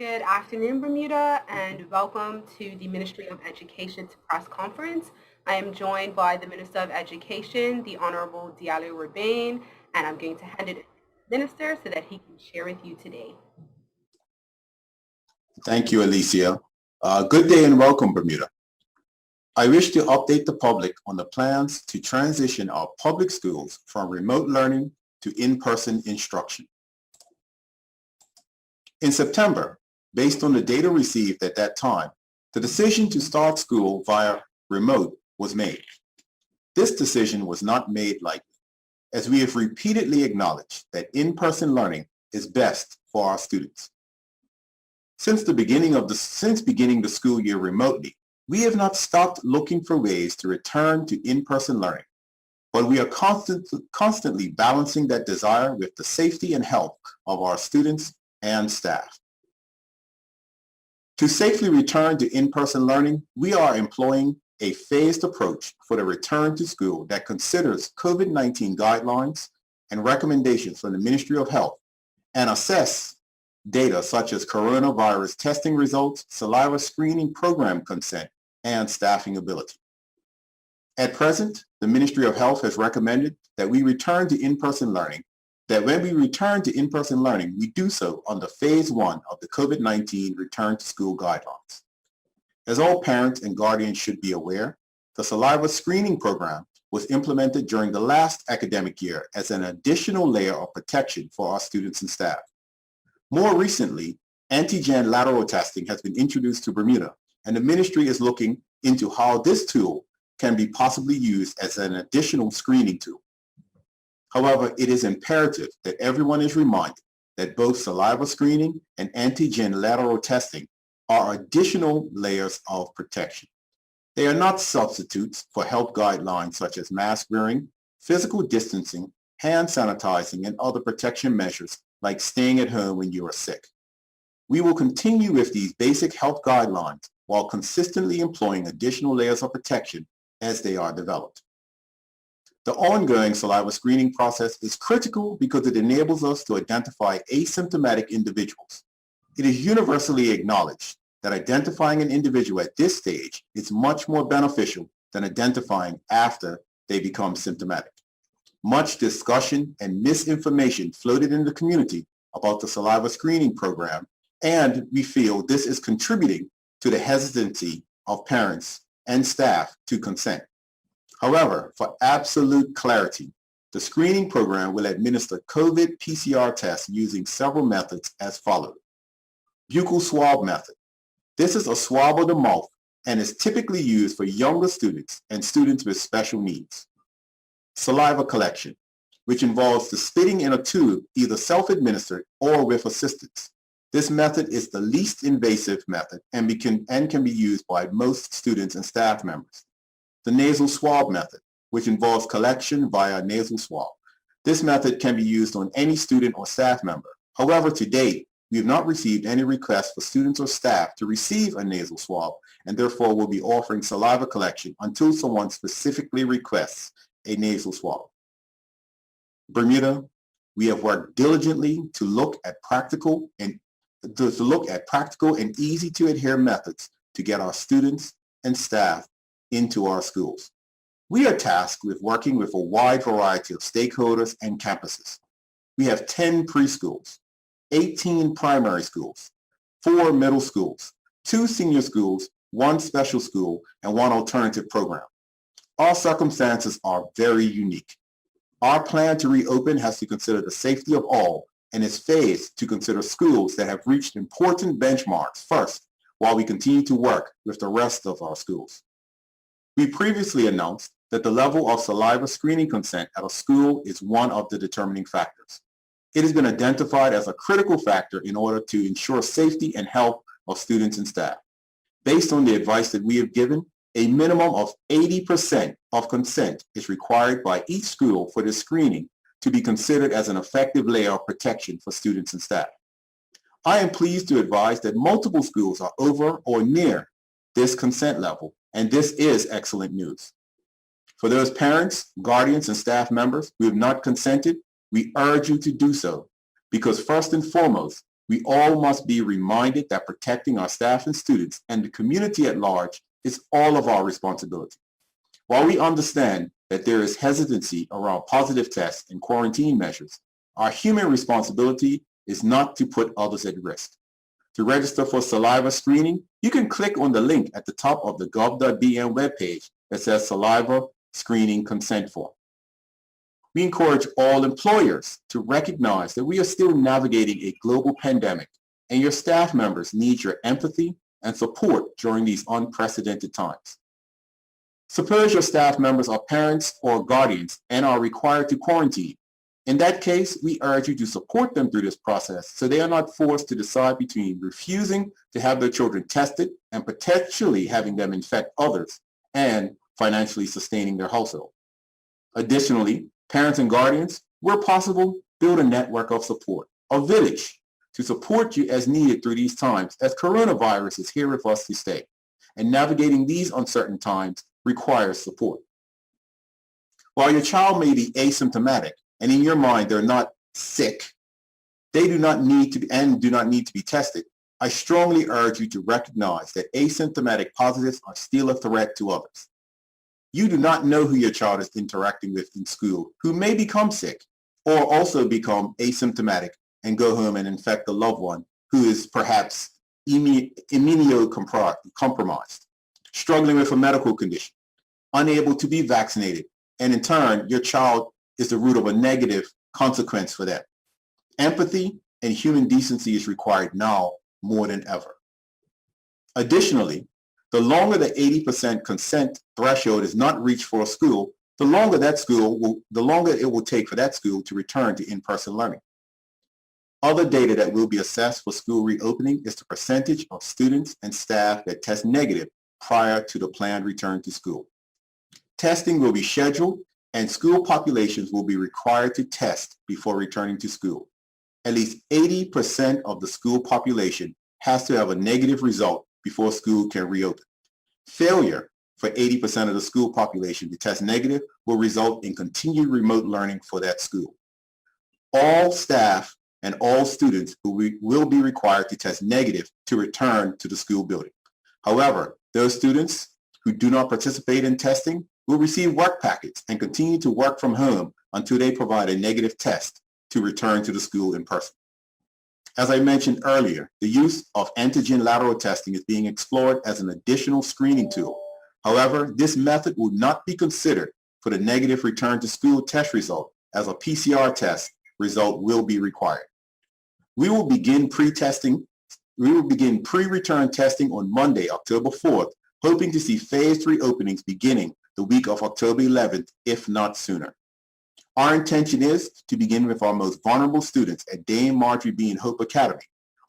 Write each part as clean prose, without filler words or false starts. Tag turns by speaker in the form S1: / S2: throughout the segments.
S1: Good afternoon, Bermuda, and welcome to the Ministry of Education's press conference. I am joined by the Minister of Education, the Honorable Diallo Rabain, and I'm going to hand it to the Minister so that he can share with you today.
S2: Thank you, Alicia. Good day and welcome, Bermuda. I wish to update the public on the plans to transition our public schools from remote learning to in-person instruction. In September, based on the data received at that time, the decision to start school via remote was made. This decision was not made lightly, as we have repeatedly acknowledged that in-person learning is best for our students. Since beginning the school year remotely, we have not stopped looking for ways to return to in-person learning, but we are constantly balancing that desire with the safety and health of our students and staff. To safely return to in-person learning, we are employing a phased approach for the return to school that considers COVID-19 guidelines and recommendations from the Ministry of Health and assess data such as coronavirus testing results, saliva screening program consent, and staffing ability. At present, the Ministry of Health has recommended that when we return to in-person learning, we do so under phase 1 of the COVID-19 return to school guidelines. As all parents and guardians should be aware, the saliva screening program was implemented during the last academic year as an additional layer of protection for our students and staff. More recently, antigen lateral testing has been introduced to Bermuda, and the ministry is looking into how this tool can be possibly used as an additional screening tool. However, it is imperative that everyone is reminded that both saliva screening and antigen lateral testing are additional layers of protection. They are not substitutes for health guidelines such as mask wearing, physical distancing, hand sanitizing, and other protection measures like staying at home when you are sick. We will continue with these basic health guidelines while consistently employing additional layers of protection as they are developed. The ongoing saliva screening process is critical because it enables us to identify asymptomatic individuals. It is universally acknowledged that identifying an individual at this stage is much more beneficial than identifying after they become symptomatic. Much discussion and misinformation floated in the community about the saliva screening program, and we feel this is contributing to the hesitancy of parents and staff to consent. However, for absolute clarity, the screening program will administer COVID PCR tests using several methods as follows. Buccal swab method. This is a swab of the mouth and is typically used for younger students and students with special needs. Saliva collection, which involves the spitting in a tube, either self-administered or with assistance. This method is the least invasive method and can be used by most students and staff members. The nasal swab method, which involves collection via nasal swab. This method can be used on any student or staff member. However, to date, we have not received any requests for students or staff to receive a nasal swab, and therefore will be offering saliva collection until someone specifically requests a nasal swab. Bermuda, we have worked diligently to look at practical and easy to adhere methods to get our students and staff into our schools. We are tasked with working with a wide variety of stakeholders and campuses. We have 10 preschools, 18 primary schools, 4 middle schools, 2 senior schools, 1 special school, and 1 alternative program. Our circumstances are very unique. Our plan to reopen has to consider the safety of all and is phased to consider schools that have reached important benchmarks first, while we continue to work with the rest of our schools. We previously announced that the level of saliva screening consent at a school is one of the determining factors. It has been identified as a critical factor in order to ensure safety and health of students and staff. Based on the advice that we have given, a minimum of 80% of consent is required by each school for this screening to be considered as an effective layer of protection for students and staff. I am pleased to advise that multiple schools are over or near this consent level, and this is excellent news. For those parents, guardians, and staff members who have not consented, we urge you to do so, because first and foremost, We all must be reminded that protecting our staff and students and the community at large is all of our responsibility. While we understand that there is hesitancy around positive tests and quarantine measures, our human responsibility is not to put others at risk. To register for saliva screening, you can click on the link at the top of the gov.bn webpage that says Saliva Screening Consent Form. We encourage all employers to recognize that we are still navigating a global pandemic, and your staff members need your empathy and support during these unprecedented times. Suppose your staff members are parents or guardians and are required to quarantine. In that case, we urge you to support them through this process so they are not forced to decide between refusing to have their children tested and potentially having them infect others and financially sustaining their household. Additionally, parents and guardians, where possible, build a network of support, a village, to support you as needed through these times, as coronavirus is here with us to stay, and navigating these uncertain times requires support. While your child may be asymptomatic, and in your mind they're not sick, they do not need to be tested, I strongly urge you to recognize that asymptomatic positives are still a threat to others. You do not know who your child is interacting with in school who may become sick or also become asymptomatic and go home and infect a loved one who is perhaps immunocompromised, struggling with a medical condition, unable to be vaccinated, and in turn, your child is the root of a negative consequence for them. Empathy and human decency is required now more than ever. Additionally, the longer the 80% consent threshold is not reached for a school, the longer it will take for that school to return to in-person learning. Other data that will be assessed for school reopening is the percentage of students and staff that test negative prior to the planned return to school. Testing will be scheduled and school populations will be required to test before returning to school. At least 80% of the school population has to have a negative result before school can reopen. Failure for 80% of the school population to test negative will result in continued remote learning for that school. All staff and all students will be required to test negative to return to the school building. However, those students who do not participate in testing will receive work packets and continue to work from home until they provide a negative test to return to the school in person. As I mentioned earlier, the use of antigen lateral testing is being explored as an additional screening tool. However, this method will not be considered for the negative return to school test result, as a PCR test result will be required. We will begin pre-return testing on Monday, October 4th, hoping to see phase 3 openings beginning the week of October 11th, if not sooner. Our intention is to begin with our most vulnerable students at Dame Marjorie Bean Hope Academy,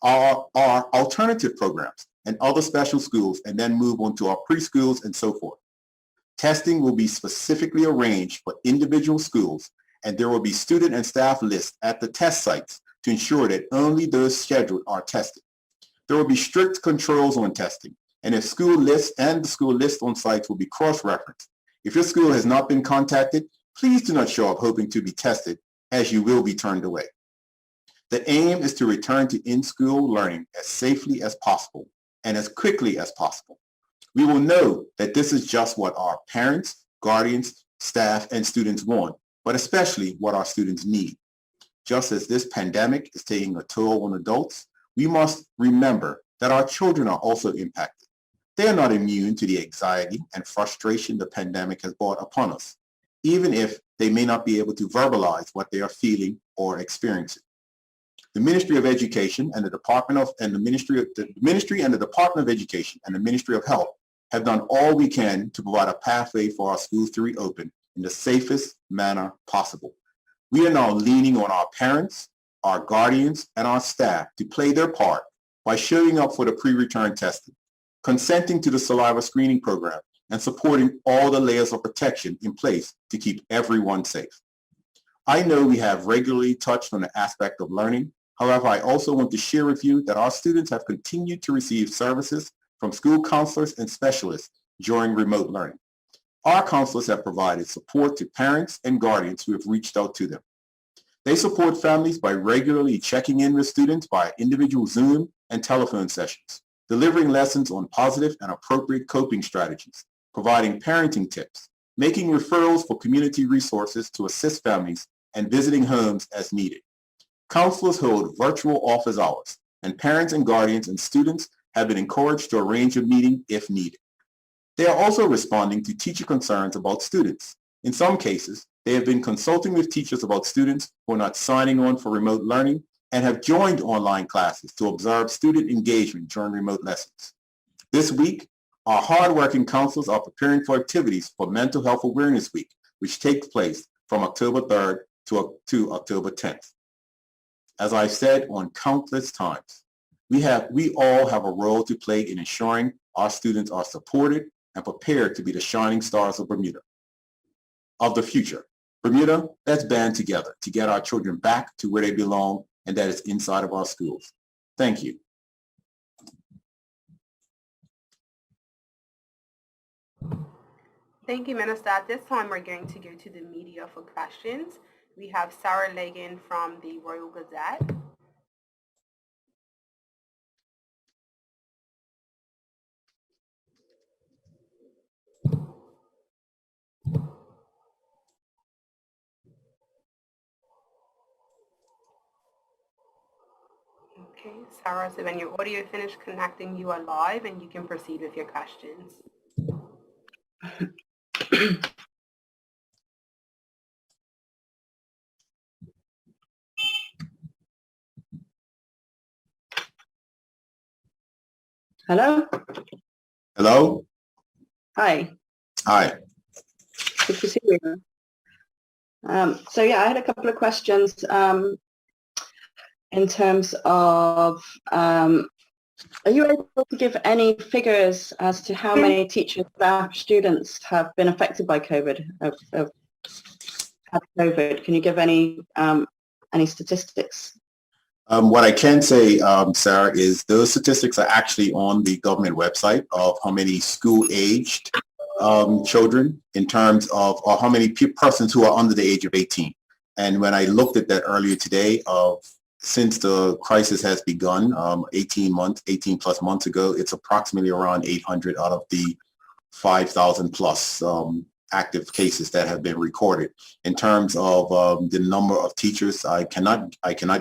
S2: our alternative programs, and other special schools, and then move on to our preschools and so forth. Testing will be specifically arranged for individual schools, and there will be student and staff lists at the test sites to ensure that only those scheduled are tested. There will be strict controls on testing, and the school list on sites will be cross-referenced. If your school has not been contacted, please do not show up hoping to be tested, as you will be turned away. The aim is to return to in-school learning as safely as possible and as quickly as possible. We will know that this is just what our parents, guardians, staff, and students want, but especially what our students need. Just as this pandemic is taking a toll on adults, we must remember that our children are also impacted. They are not immune to the anxiety and frustration the pandemic has brought upon us, even if they may not be able to verbalize what they are feeling or experiencing. The Ministry of Education and the Ministry of Education and the Ministry of Health have done all we can to provide a pathway for our schools to reopen in the safest manner possible. We are now leaning on our parents, our guardians, and our staff to play their part by showing up for the pre-return testing, consenting to the saliva screening program, and supporting all the layers of protection in place to keep everyone safe. I know we have regularly touched on the aspect of learning. However, I also want to share with you that our students have continued to receive services from school counselors and specialists during remote learning. Our counselors have provided support to parents and guardians who have reached out to them. They support families by regularly checking in with students via individual Zoom and telephone sessions, delivering lessons on positive and appropriate coping strategies, providing parenting tips, making referrals for community resources to assist families, and visiting homes as needed. Counselors hold virtual office hours, and parents and guardians and students have been encouraged to arrange a meeting if needed. They are also responding to teacher concerns about students. In some cases, they have been consulting with teachers about students who are not signing on for remote learning and have joined online classes to observe student engagement during remote lessons. This week, our hardworking counselors are preparing for activities for Mental Health Awareness Week, which takes place from October 3rd to October 10th. As I've said on countless times, we all have a role to play in ensuring our students are supported and prepared to be the shining stars of Bermuda, of the future. Bermuda, let's band together to get our children back to where they belong, and that is inside of our schools. Thank you.
S1: Thank you, Minister. At this time, we're going to go to the media for questions. We have Sarah Legan from the Royal Gazette. Okay, Sarah, so when your audio finished connecting, you are live and you can proceed with your questions.
S3: Hello?
S2: Hello?
S3: Hi.
S2: Hi.
S3: Good to see you. So yeah, I had a couple of questions in terms of, are you able to give any figures as to how many teachers, staff, students have been affected by COVID, have had COVID? Can you give any statistics?
S2: What I can say, Sarah, is those statistics are actually on the government website of how many school-aged children in terms of or how many persons who are under the age of 18. And when I looked at that earlier today, since the crisis has begun 18 plus months ago, it's approximately around 800 out of the 5,000 plus active cases that have been recorded. In terms of the number of teachers, I cannot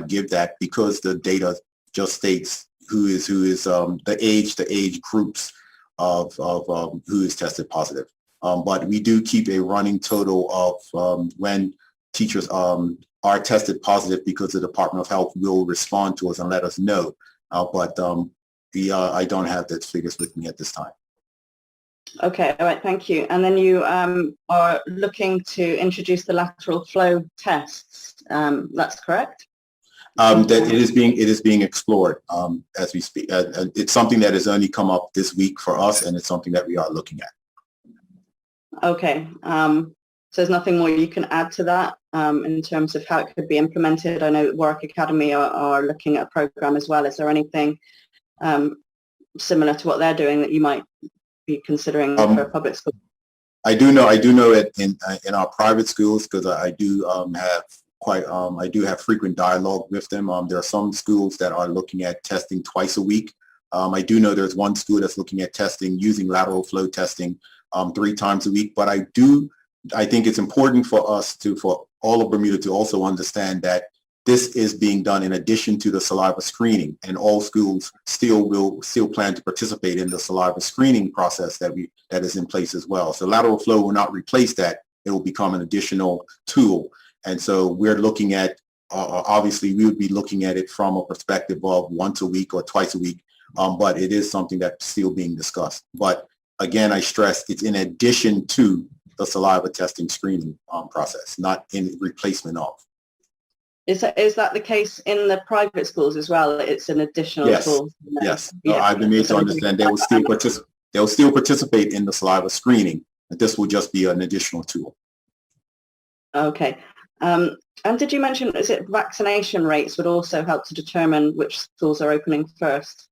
S2: give that because the data just states who is the age groups of who is tested positive. But we do keep a running total of when teachers are tested positive, because the Department of Health will respond to us and let us know. But I don't have those figures with me at this time.
S3: Okay, all right, thank you. And then you are looking to introduce the lateral flow tests. That's correct?
S2: That it is being explored as we speak. It's something that has only come up this week for us, and it's something that we are looking at.
S3: Okay. So there's nothing more you can add to that in terms of how it could be implemented? I know Warwick Academy are looking at a program as well. Is there anything similar to what they're doing that you might be considering for public school?
S2: I do know it in our private schools, because I do have frequent dialogue with them. There are some schools that are looking at testing twice a week. I do know there's one school that's looking at testing using lateral flow testing 3 times a week. But I think it's important for all of Bermuda to also understand that this is being done in addition to the saliva screening, and all schools still plan to participate in the saliva screening process that is in place as well. So lateral flow will not replace that. It will become an additional tool. And so we're looking at, obviously we would be looking at it from a perspective of once a week or twice a week, but it is something that's still being discussed. But again, I stress it's in addition to the saliva testing screening process, not in replacement of.
S3: Is that the case in the private schools as well? It's an additional tool?
S2: Yes. Yeah. I've been made to understand they will still participate in the saliva screening, but this will just be an additional tool.
S3: Okay. And did you mention, is it vaccination rates would also help to determine which schools are opening first?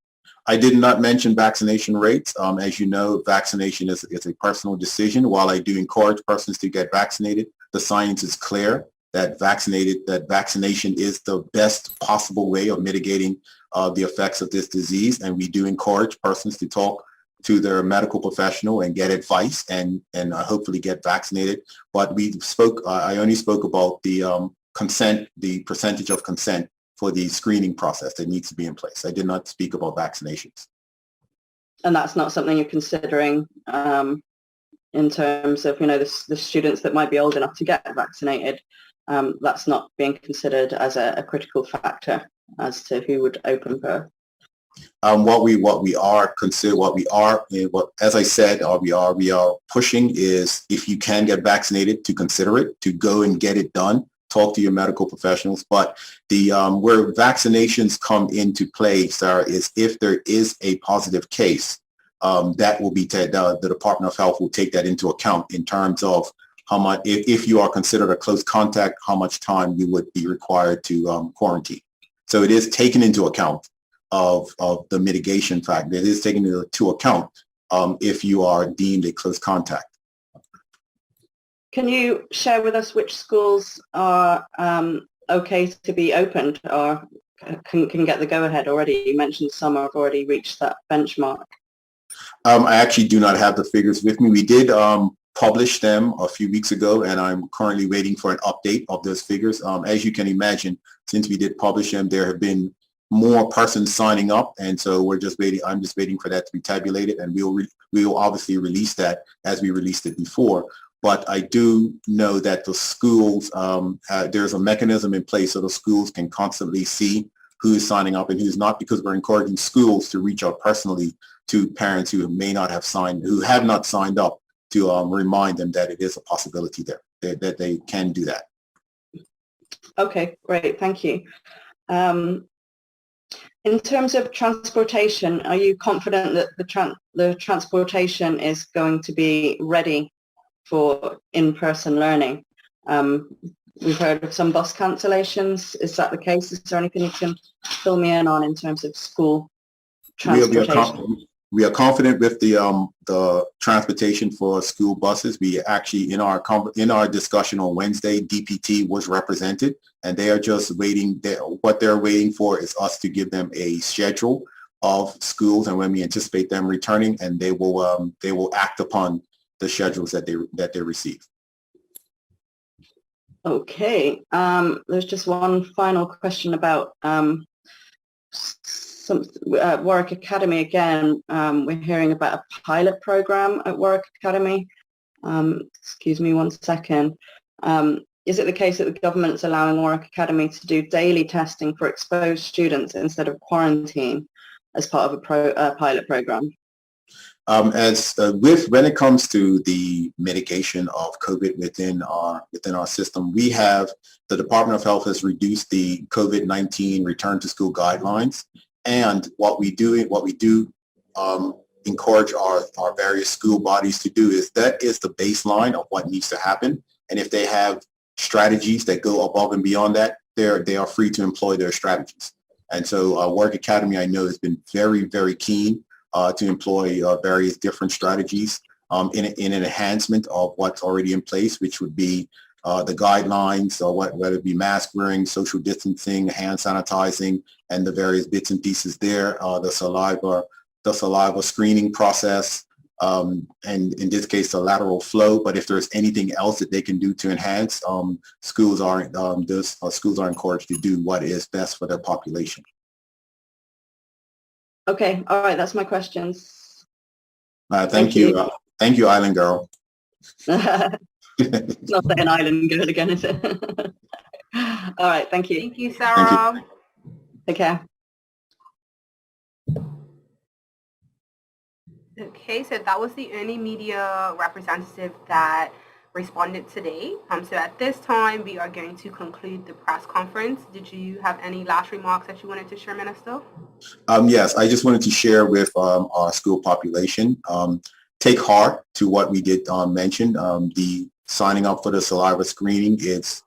S2: I did not mention vaccination rates. As you know, vaccination is a personal decision. While I do encourage persons to get vaccinated, the science is clear that vaccination is the best possible way of mitigating the effects of this disease. And we do encourage persons to talk to their medical professional and get advice and hopefully get vaccinated. But I only spoke about the consent, the percentage of consent for the screening process that needs to be in place. I did not speak about vaccinations.
S3: And that's not something you're considering in terms of, the students that might be old enough to get vaccinated. That's not being considered as a critical factor as to who would open birth. As I said, we are pushing is, if you can get vaccinated, to consider it, to go and get it done. Talk to your medical professionals. But where vaccinations come into play, Sarah, is if there is a positive case, that will be the Department of Health will take that into account in terms of how much, if you are considered a close contact, how much time you would be required to quarantine. So it is taken into account of the mitigation factor. It is taken into account if you are deemed a close contact. Can you share with us which schools are okay to be opened or can get the go-ahead already? You mentioned some have already reached that benchmark.
S2: I actually do not have the figures with me. We did publish them a few weeks ago, and I'm currently waiting for an update of those figures. As you can imagine, since we did publish them, there have been more persons signing up, and so we're just waiting. I'm just waiting for that to be tabulated, and we will obviously release that as we released it before. But I do know that the schools, there's a mechanism in place so the schools can constantly see who is signing up and who's not, because we're encouraging schools to reach out personally to parents who have not signed up, to remind them that it is a possibility there, that they can do that.
S3: Okay, great, thank you. In terms of transportation, are you confident that the transportation is going to be ready for in-person learning? We've heard of some bus cancellations. Is that the case? Is there anything you can fill me in on in terms of school transportation?
S2: We are confident with the transportation for school buses. We actually, in our discussion on Wednesday, DPT was represented, and they are just waiting. What they're waiting for is us to give them a schedule of schools and when we anticipate them returning, and they will act upon the schedules that they receive.
S3: Okay. There's just one final question about Warwick Academy again. We're hearing about a pilot program at Warwick Academy. Excuse me one second. Is it the case that the government's allowing Warwick Academy to do daily testing for exposed students instead of quarantine as part of a pilot program? When it comes to the mitigation of COVID within our system, the Department of Health has reduced the COVID-19 return to school guidelines. And what we do encourage our various school bodies to do is that is the baseline of what needs to happen. And if they have strategies that go above and beyond that, they are free to employ their strategies. And so Warwick Academy, I know, has been very, very keen to employ various different strategies in an enhancement of what's already in place, which would be the guidelines, whether it be mask wearing, social distancing, hand sanitizing, and the various bits and pieces there, the saliva screening process, and in this case, the lateral flow. But if there's anything else that they can do to enhance, schools are encouraged to do what is best for their population. Okay, all right, that's my questions. Thank you. Thank you, Island Girl. It's not an island girl again, is it? All right, thank you.
S1: Thank you, Sarah.
S3: Thank you. Take care.
S1: Okay, so that was the only media representative that responded today. So at this time, we are going to conclude the press conference. Did you have any last remarks that you wanted to share, Minister?
S2: Yes, I just wanted to share with our school population, take heart to what we did mention. The signing up for the saliva screening, it's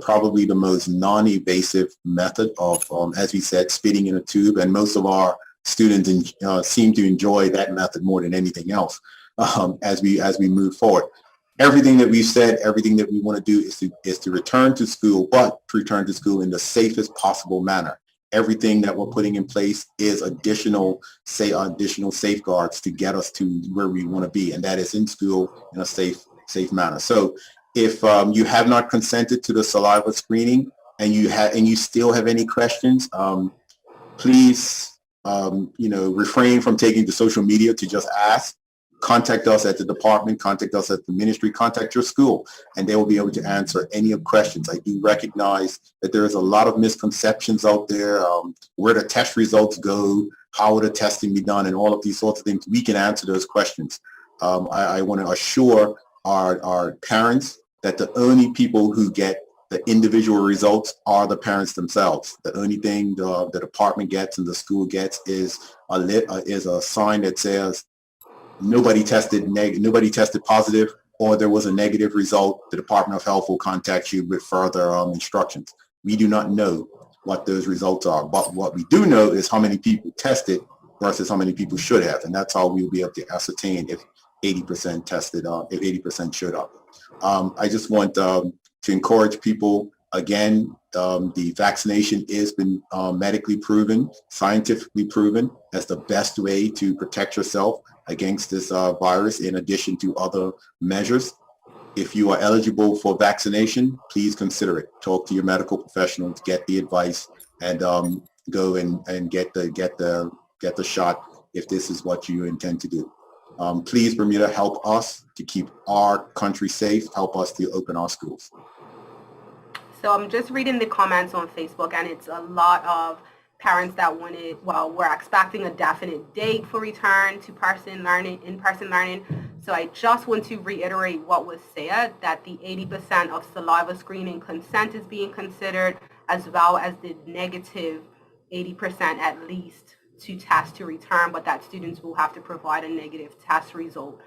S2: probably the most non-invasive method of, as we said, spitting in a tube, and most of our students seem to enjoy that method more than anything else as we move forward. everything that we've said, everything that we want to do is to return to school, but return to school in the safest possible manner. Everything that we're putting in place is additional safeguards to get us to where we want to be, and that is in school in a safe manner. So if you have not consented to the saliva screening and you still have any questions, please refrain from taking to social media to just ask. Contact us at the department, contact us at the ministry, contact your school, and they will be able to answer any of questions. I do recognize that there is a lot of misconceptions out there, where the test results go, how will the testing be done, and all of these sorts of things. We can answer those questions. I want to assure our parents that the only people who get the individual results are the parents themselves. The only thing the department gets and the school gets is a sign that says nobody tested positive, or there was a negative result. The Department of Health will contact you with further instructions. We do not know what those results are, but what we do know is how many people tested versus how many people should have, and that's how we'll be able to ascertain if 80% tested, if 80% showed up. I just want to encourage people again. The vaccination has been medically proven, scientifically proven as the best way to protect yourself against this virus, in addition to other measures. If you are eligible for vaccination, please consider it. Talk to your medical professionals, get the advice, and go and get the shot if this is what you intend to do. Please, Bermuda, help us to keep our country safe. Help us to open our schools.
S1: So I'm just reading the comments on Facebook, and it's a lot of parents that we're expecting a definite date for return to in-person learning. So I just want to reiterate what was said, that the 80% of saliva screening consent is being considered, as well as the negative 80% at least to test to return, but that students will have to provide a negative test result.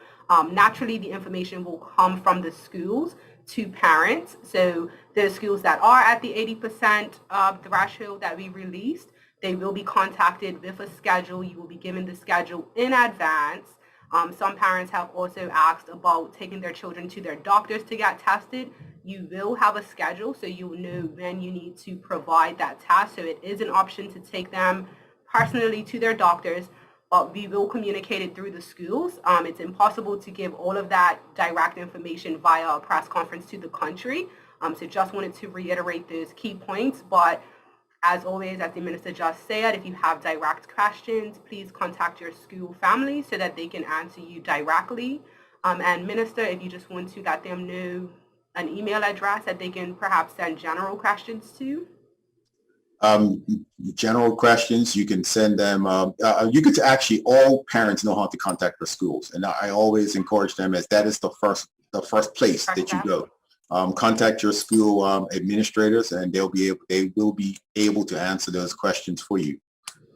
S1: Naturally, the information will come from the schools to parents. So the schools that are at the 80% threshold that we released, they will be contacted with a schedule. You will be given the schedule in advance. Some parents have also asked about taking their children to their doctors to get tested. You will have a schedule, so you will know when you need to provide that test. So it is an option to take them personally to their doctors, but we will communicate it through the schools. It's impossible to give all of that direct information via a press conference to the country. So just wanted to reiterate those key points. But as always, as the minister just said, if you have direct questions, please contact your school family so that they can answer you directly. And minister, if you just want to let them know an email address that they can perhaps send general questions to.
S2: General questions, you can send them, you could actually, all parents know how to contact their schools, and I always encourage them, as that is the first place that you go. Contact your school administrators, and they will be able to answer those questions for you.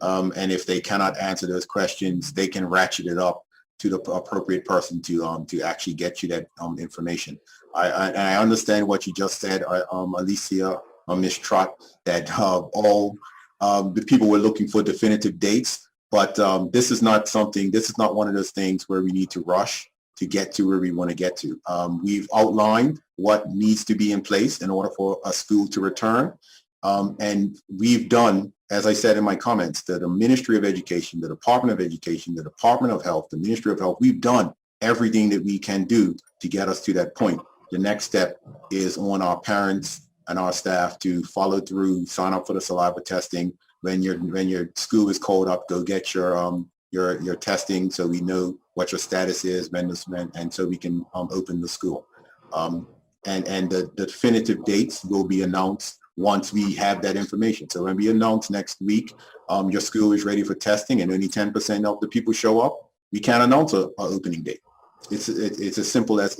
S2: And if they cannot answer those questions, they can ratchet it up to the appropriate person to actually get you that information. I understand what you just said, Alicia, Ms. Trott, that all the people were looking for definitive dates, but this is not one of those things where we need to rush to get to where we want to get to. We've outlined what needs to be in place in order for a school to return. And we've done, as I said in my comments, that the Ministry of Education, the Department of Education, the Department of Health, the Ministry of Health, we've done everything that we can do to get us to that point. The next step is on our parents and our staff to follow through, sign up for the saliva testing. When your school is called up, go get your testing, so we know what your status is, and so we can open the school. And the definitive dates will be announced once we have that information. So when we announce next week, your school is ready for testing, and only 10% of the people show up, we can't announce a opening date. It's as simple as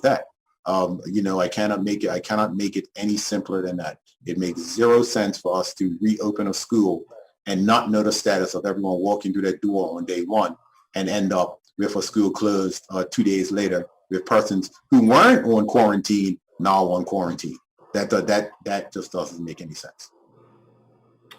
S2: that. I cannot make it any simpler than that. It makes zero sense for us to reopen a school and not know the status of everyone walking through that door on day one, and end up with a school closed 2 days later with persons who weren't on quarantine now on quarantine. That just doesn't make any sense.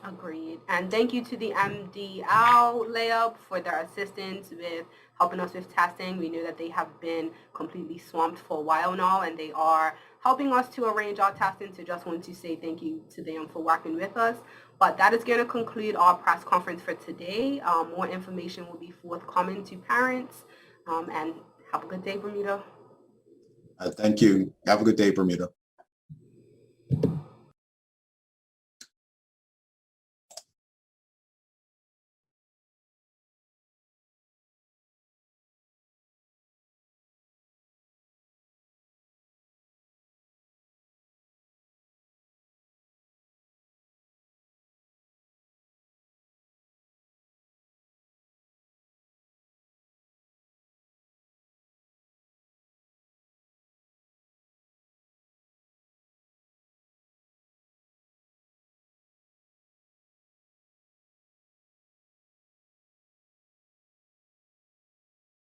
S1: Agreed. And thank you to the MDL layup for their assistance with helping us with testing. We know that they have been completely swamped for a while now, and they are helping us to arrange our testing. So just want to say thank you to them for working with us. But that is going to conclude our press conference for today. More information will be forthcoming to parents. And have a good day, Bermuda.
S2: Thank you. Have a good day, Bermuda.